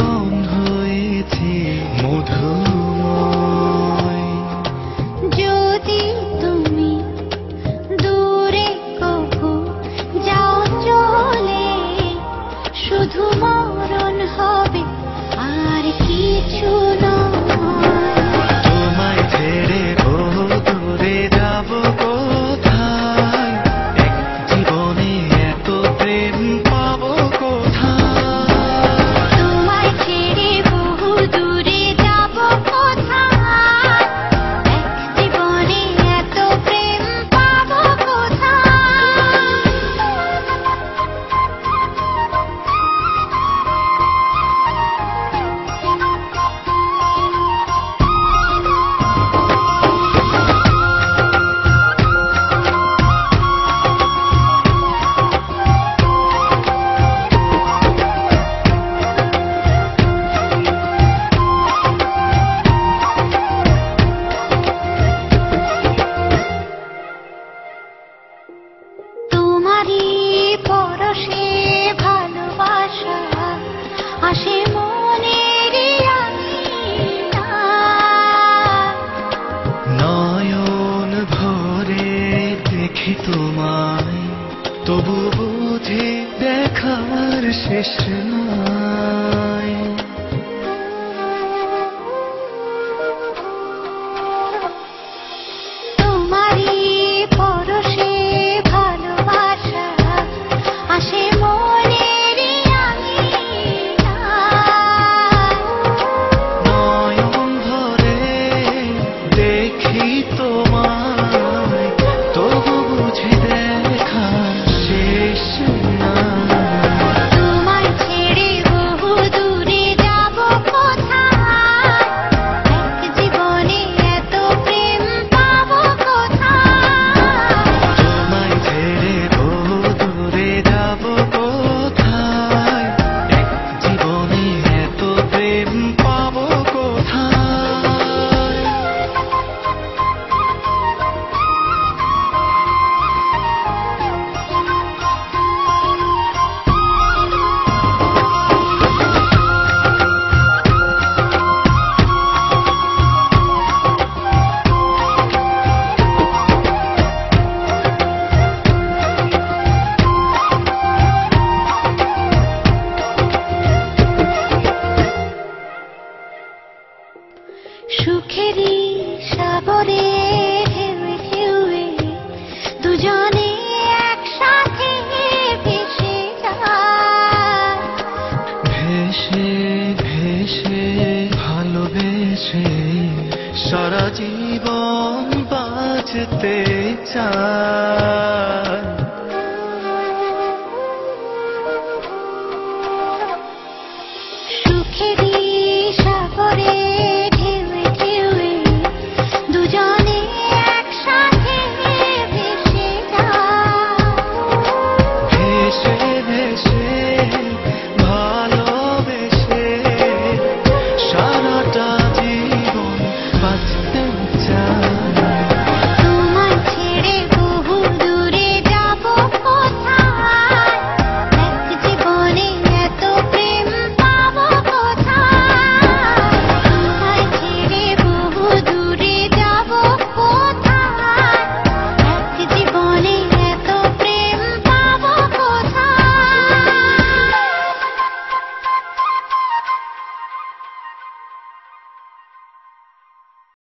জীবন হয়েছে মধুময়। যদি তুমি দূরে কখো যাও চলে, শুধু মরণ হবে আর কিছু নয়। তোমায় ছেড়ে বহু দূরে যাব কোথায়, এক জীবনে এত প্রেম পাবো কোথায়। তোমায় ছেড়ে বহু দূরে যাব কোথায়, এক জীবনে এত প্রেম পাবো কোথায়। তোমারই পরশে ভালোবাসা আসে মনের আঙিনায়। নয়ন ভরে দেখি তোমায়, তবু বুঝি দেখার শেষ নাই। তোমারই পরশে ভালোবাসা আসে মনের আঙিনায়। নয়ন ভরে দেখি তোমায়, তবু বুঝি দেখার শেষ নাই। তোমায় ছেড়ে বহু দূরে যাব কোথায়, এক জীবনে এত প্রেম পাবো কোথায়। তোমায় ছেড়ে বহু দূরে যাব কোথায়, এক জীবনে এত প্রেম পাবো কোথায়। সুখেরই সাগরে ঢেউয়ে ঢেউয়ে দুজনে একসাথে ভেসে যায়। ভেসে ভেসে ভালোবেসে সারা জীবন বাঁচতে চায়। সুখেরই